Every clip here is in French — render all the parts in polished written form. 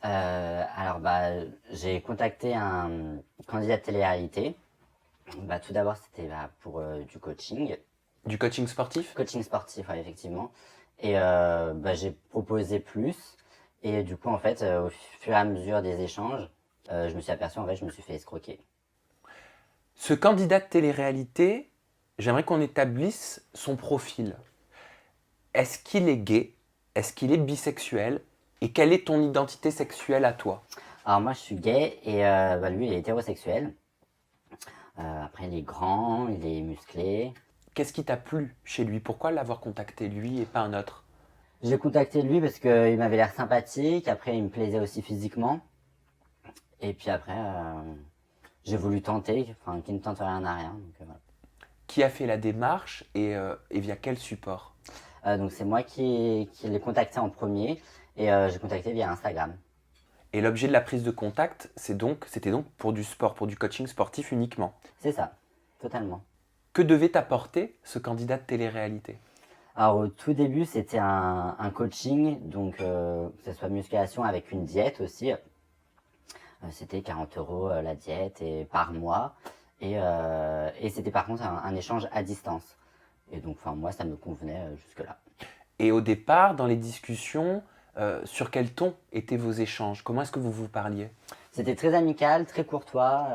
Alors, j'ai contacté un candidat de télé-réalité. Tout d'abord, c'était pour du coaching. Du coaching sportif? Coaching sportif, ouais, effectivement. Et j'ai proposé plus. Et du coup, en fait, au fur et à mesure des échanges, je me suis aperçu, en fait, je me suis fait escroquer. Ce candidat de télé-réalité, j'aimerais qu'on établisse son profil. Est-ce qu'il est gay? Est-ce qu'il est bisexuel? Et quelle est ton identité sexuelle à toi? Alors, moi, je suis gay et lui, il est hétérosexuel. Après, il est grand, il est musclé. Qu'est-ce qui t'a plu chez lui? Pourquoi l'avoir contacté lui et pas un autre? J'ai contacté lui parce qu'il m'avait l'air sympathique. Après, il me plaisait aussi physiquement. Et puis après, j'ai voulu tenter, enfin, qui ne tente rien n'a rien. Donc, voilà. Qui a fait la démarche et via quel support? Donc c'est moi qui l'ai contacté en premier et j'ai contacté via Instagram. Et l'objet de la prise de contact, c'était donc pour du sport, pour du coaching sportif uniquement. C'est ça, totalement. Que devait t'apporter ce candidat de télé-réalité? Alors au tout début, c'était un coaching, donc que ce soit musculation avec une diète aussi. C'était 40 euros la diète et par mois. Et c'était par contre un échange à distance. Et donc moi, ça me convenait jusque-là. Et au départ, dans les discussions, sur quel ton étaient vos échanges? Comment est-ce que vous vous parliez? C'était très amical, très courtois,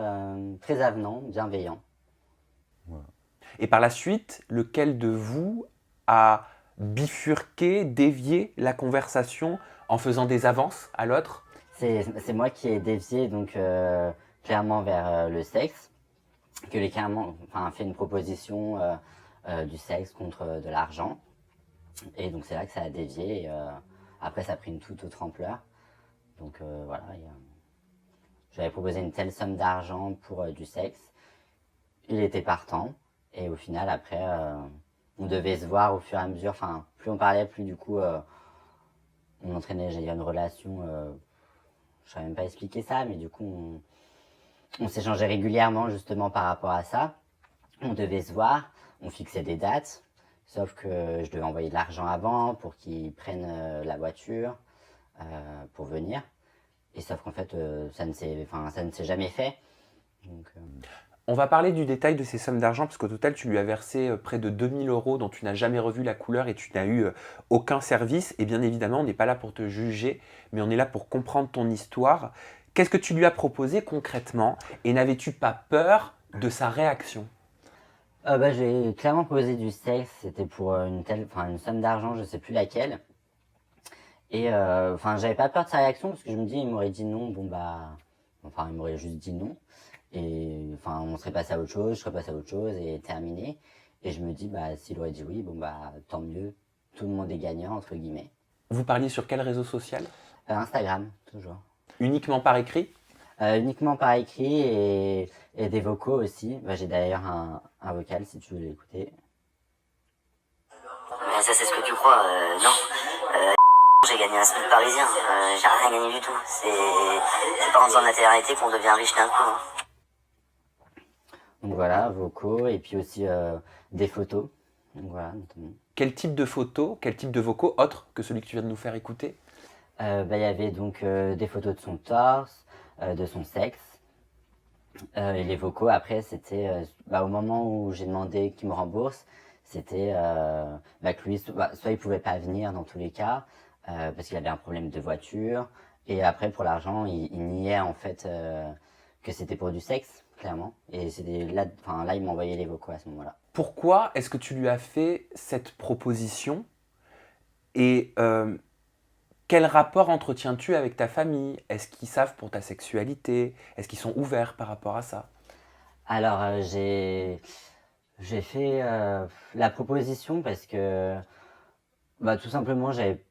très avenant, bienveillant. Et par la suite, lequel de vous a bifurqué, dévié la conversation en faisant des avances à l'autre? C'est moi qui ai dévié donc clairement vers le sexe, que j'ai carrément fait une proposition du sexe contre de l'argent. Et donc c'est là que ça a dévié. Et, après, ça a pris une toute autre ampleur. Donc voilà, j'avais proposé une telle somme d'argent pour du sexe. Il était partant. Et au final, après, on devait se voir au fur et à mesure. Enfin, plus on parlait, plus du coup, on entraînait. J'ai eu une relation. Je ne saurais même pas expliquer ça, mais du coup, on s'échangeait régulièrement justement par rapport à ça. On devait se voir, on fixait des dates. Sauf que je devais envoyer de l'argent avant pour qu'ils prennent la voiture pour venir. Et sauf qu'en fait, ça ne s'est jamais fait. Donc, On va parler du détail de ces sommes d'argent, parce qu'au total, tu lui as versé près de 2000 euros dont tu n'as jamais revu la couleur et tu n'as eu aucun service. Et bien évidemment, on n'est pas là pour te juger, mais on est là pour comprendre ton histoire. Qu'est-ce que tu lui as proposé concrètement et n'avais-tu pas peur de sa réaction? j'ai clairement posé du sexe. C'était pour une somme d'argent, je sais plus laquelle. Et j'avais pas peur de sa réaction parce que je me dis, il m'aurait dit non, il m'aurait juste dit non. Et on serait passé à autre chose, je serais passé à autre chose et terminé. Et je me dis, s'il aurait dit oui, tant mieux. Tout le monde est gagnant, entre guillemets. Vous parliez sur quel réseau social? Instagram, toujours. Uniquement par écrit? Uniquement par écrit et des vocaux aussi. J'ai d'ailleurs un vocal si tu veux l'écouter. Mais ça, c'est ce que tu crois. Non. J'ai gagné un SMIC parisien. J'ai rien gagné du tout. C'est pas en faisant de la télé-réalité qu'on devient riche d'un coup. Hein. Donc voilà, vocaux et puis aussi des photos. Donc voilà, notamment. Quel type de photos, quel type de vocaux, autres que celui que tu viens de nous faire écouter? Il y avait donc des photos de son torse, de son sexe. Et les vocaux, après, c'était au moment où j'ai demandé qu'il me rembourse, c'était que lui, soit il pouvait pas venir dans tous les cas, parce qu'il avait un problème de voiture. Et après, pour l'argent, il niait en fait que c'était pour du sexe, clairement. Et c'était là, il m'envoyait les vocaux à ce moment-là. Pourquoi est-ce que tu lui as fait cette proposition et quel rapport entretiens-tu avec ta famille? Est-ce qu'ils savent pour ta sexualité? Est-ce qu'ils sont ouverts par rapport à ça? Alors, j'ai fait la proposition parce que tout simplement, j'avais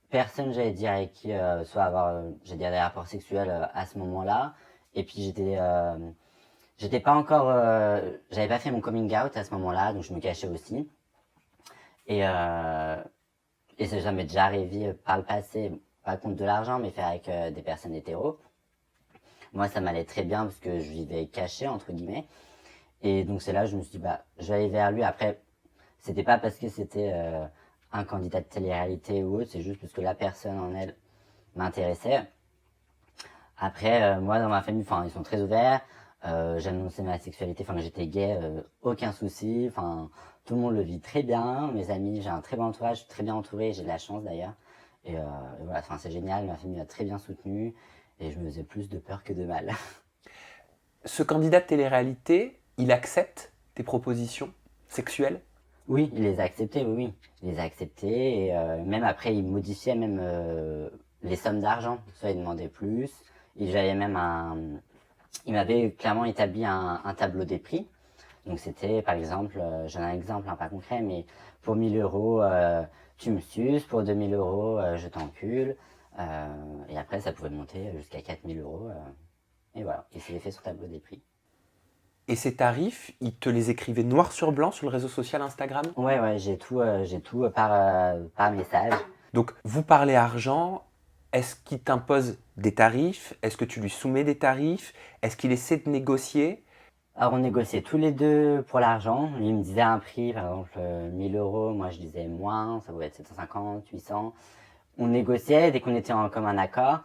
personne, j'allais dire, avec qui soit avoir j'ai des rapports sexuels à ce moment-là. Et puis j'étais pas encore, j'avais pas fait mon coming out à ce moment-là, donc je me cachais aussi. Et ça m'est déjà arrivé par le passé, pas contre de l'argent, mais faire avec des personnes hétéros. Moi, ça m'allait très bien parce que je vivais caché entre guillemets. Et donc c'est là que je me suis dit, je vais aller vers lui. Après, c'était pas parce que c'était un candidat de télé-réalité ou autre, c'est juste parce que la personne en elle m'intéressait. Après, moi, dans ma famille, enfin, ils sont très ouverts. J'annonçais ma sexualité, enfin, que j'étais gay, aucun souci. Enfin, tout le monde le vit très bien. Mes amis, j'ai un très bon entourage, je suis très bien entouré, j'ai de la chance d'ailleurs. Et voilà, enfin, c'est génial, ma famille m'a très bien soutenu et je me faisais plus de peur que de mal. Ce candidat de télé-réalité, il accepte tes propositions sexuelles? Oui, il les a acceptés, oui, oui. Il les a acceptés et même après, il modifiait même les sommes d'argent. Soit il demandait plus. Et j'avais même il m'avait clairement établi un tableau des prix. Donc c'était, par exemple, j'en ai un exemple, hein, pas concret, mais pour 1000 euros, tu me suces, pour 2000 euros, je t'encule. Et après, ça pouvait monter jusqu'à 4000 euros. Et voilà, et c'est fait sur tableau des prix. Et ces tarifs, il te les écrivait noir sur blanc sur le réseau social Instagram? Ouais, ouais, j'ai tout par message. Donc, vous parlez argent, est-ce qu'il t'impose des tarifs? Est-ce que tu lui soumets des tarifs? Est-ce qu'il essaie de négocier? Alors on négociait tous les deux pour l'argent. Lui il me disait un prix, par exemple 1000 euros, moi je disais moins, ça pouvait être 750, 800. On négociait dès qu'on était en commun accord.